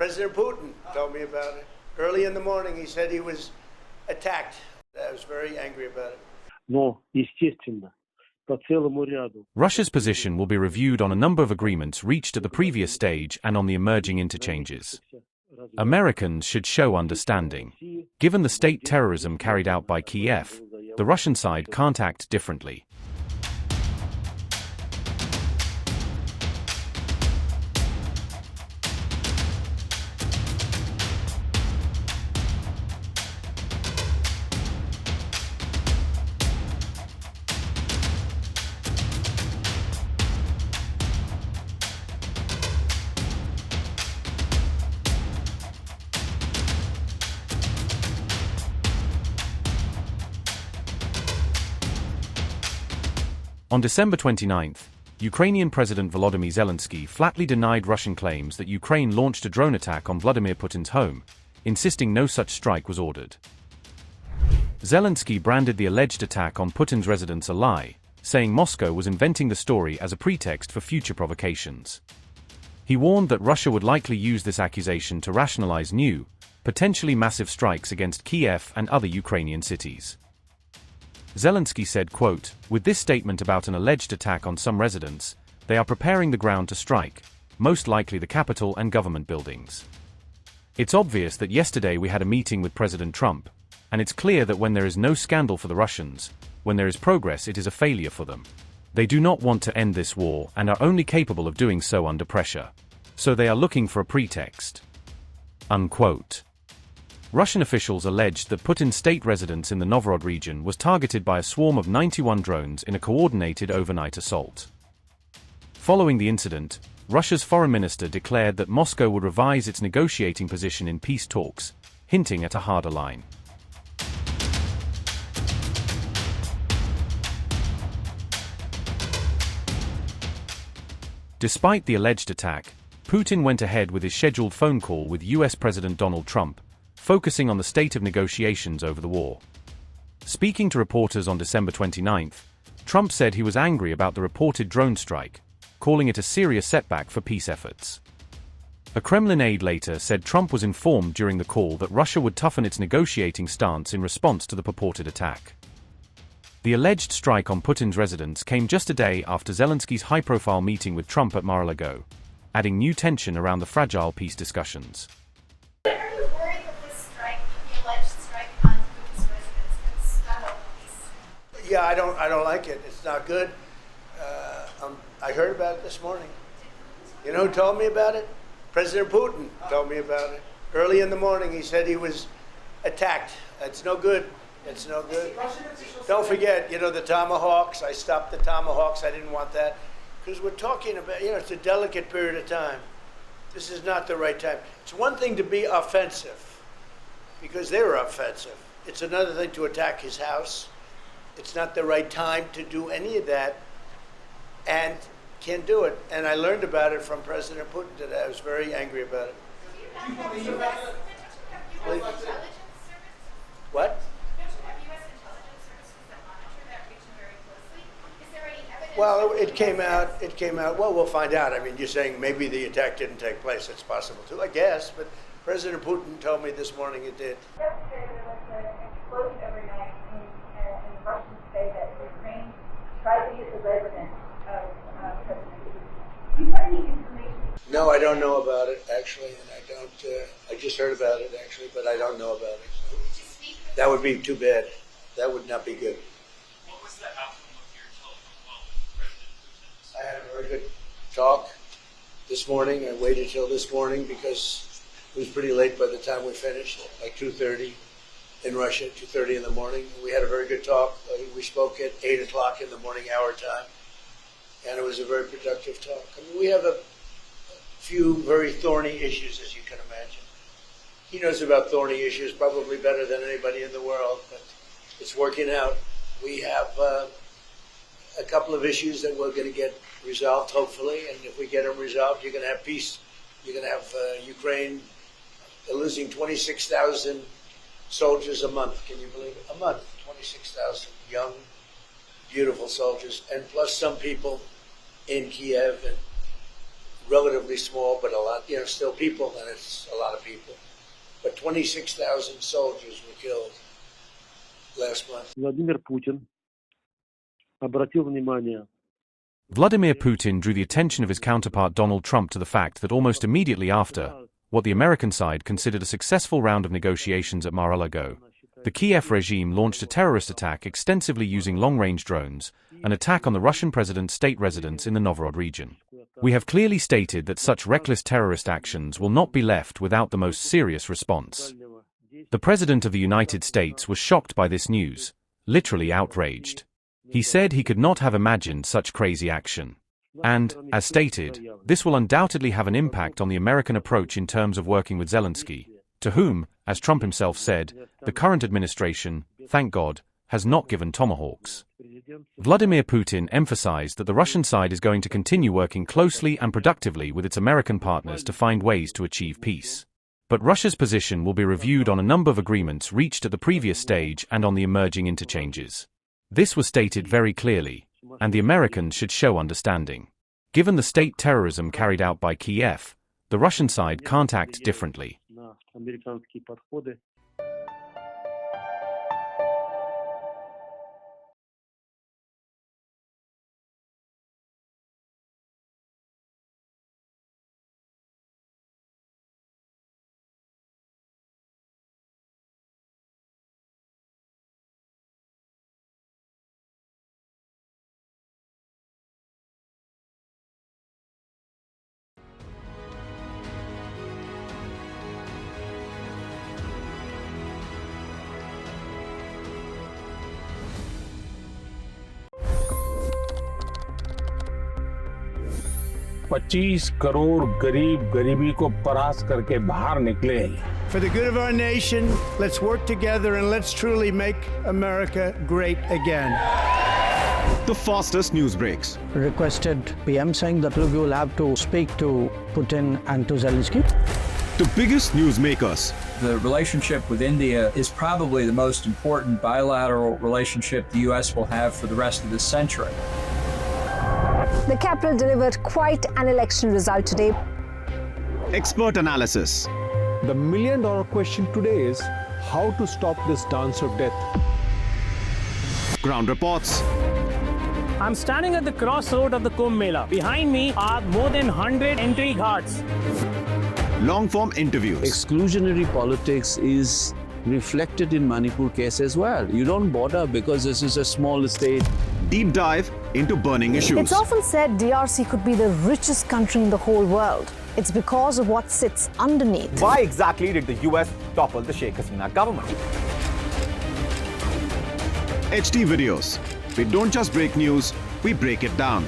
President Putin told me about it. Early in the morning, he said he was attacked. I was very angry about it. Но, естественно, по целому ряду. Russia's position will be reviewed on a number of agreements reached at the previous stage and on the emerging interchanges. Americans should show understanding. Given the state terrorism carried out by Kyiv, the Russian side can't act differently. On December 29, Ukrainian President Volodymyr Zelensky flatly denied Russian claims that Ukraine launched a drone attack on Vladimir Putin's home, insisting no such strike was ordered. Zelensky branded the alleged attack on Putin's residence a lie, saying Moscow was inventing the story as a pretext for future provocations. He warned that Russia would likely use this accusation to rationalize new, potentially massive strikes against Kyiv and other Ukrainian cities. Zelensky said, quote, "With this statement about an alleged attack on some residents, they are preparing the ground to strike, most likely the Capitol and government buildings. It's obvious that yesterday we had a meeting with President Trump, and it's clear that when there is no scandal for the Russians, when there is progress it is a failure for them. They do not want to end this war and are only capable of doing so under pressure. So they are looking for a pretext." Unquote. Russian officials alleged that Putin's state residence in the Novgorod region was targeted by a swarm of 91 drones in a coordinated overnight assault. Following the incident, Russia's foreign minister declared that Moscow would revise its negotiating position in peace talks, hinting at a harder line. Despite the alleged attack, Putin went ahead with his scheduled phone call with US President Donald Trump, focusing on the state of negotiations over the war. Speaking to reporters on December 29, Trump said he was angry about the reported drone strike, calling it a serious setback for peace efforts. A Kremlin aide later said Trump was informed during the call that Russia would toughen its negotiating stance in response to the purported attack. The alleged strike on Putin's residence came just a day after Zelensky's high-profile meeting with Trump at Lago, adding new tension around the fragile peace discussions. Yeah, I don't like it. It's not good. I heard about it this morning. You know who told me about it? President Putin told me about it. Early in the morning, he said he was attacked. It's no good. It's no good. Don't forget, the Tomahawks. I stopped the Tomahawks. I didn't want that. Because we're talking about, it's a delicate period of time. This is not the right time. It's one thing to be offensive, because they were offensive. It's another thing to attack his house. It's not the right time to do any of that, and can't do it. And I learned about it from President Putin today. I was very angry about it. What? Well, it came out. Well, we'll find out. I mean, you're saying maybe the attack didn't take place. It's possible too, I guess. But President Putin told me this morning it did. Yesterday there was an explosion overnight, and the Russians say that Ukraine tried to hit the residence of President Putin. Do you have any information? No, I don't know about it actually, and I don't. I just heard about it actually, but I don't know about it. That would be too bad. That would not be good. What was the outcome of your telephone call with President Putin? I had a very good talk this morning. I waited till this morning because it was pretty late by the time we finished, like 2:30 in Russia, 2:30 in the morning. We had a very good talk. We spoke at 8 o'clock in the morning, our time, and it was a very productive talk. I mean, we have a few very thorny issues, as you can imagine. He knows about thorny issues probably better than anybody in the world, but it's working out. We have a couple of issues that we're going to get resolved, hopefully, and if we get them resolved, you're going to have peace. You're going to have Ukraine losing 26,000 soldiers a month. Can you believe it? A month, 26,000 young, beautiful soldiers, and plus some people in Kyiv and relatively small, but a lot, still people, and it's a lot of people. But 26,000 soldiers were killed last month. Владимир Путин обратил внимание. Vladimir Putin drew the attention of his counterpart Donald Trump to the fact that almost immediately after what the American side considered a successful round of negotiations at Mar-a-Lago, the Kyiv regime launched a terrorist attack extensively using long-range drones, an attack on the Russian president's state residence in the Novgorod region. We have clearly stated that such reckless terrorist actions will not be left without the most serious response. The President of the United States was shocked by this news, literally outraged. He said he could not have imagined such crazy action. And, as stated, this will undoubtedly have an impact on the American approach in terms of working with Zelensky, to whom, as Trump himself said, the current administration, thank God, has not given tomahawks. Vladimir Putin emphasized that the Russian side is going to continue working closely and productively with its American partners to find ways to achieve peace. But Russia's position will be reviewed on a number of agreements reached at the previous stage and on the emerging interchanges. This was stated very clearly, and the Americans should show understanding. Given the state terrorism carried out by Kyiv, the Russian side can't act differently. На американские подходы. $25 crore गरीब गरीबी को परास्त करके बाहर निकले। For the good of our nation, let's work together and let's truly make America great again. The fastest news breaks. Requested PM saying that look, you will have to speak to Putin and to Zelensky. The biggest newsmakers. The relationship with India is probably the most important bilateral relationship the U.S. will have for the rest of this century. The capital delivered quite an election result today. Expert analysis. The million-dollar question today is how to stop this dance of death. Ground reports. I'm standing at the crossroad of the Kumbh Mela. Behind me are more than 100 entry ghats. Long-form interviews. Exclusionary politics is reflected in Manipur case as well. You don't bother because this is a small state. Deep dive into burning issues. It's often said DRC could be the richest country in the whole world. It's because of what sits underneath. Why exactly did the US topple the Sheikh Hasina government? HD videos. We don't just break news, we break it down.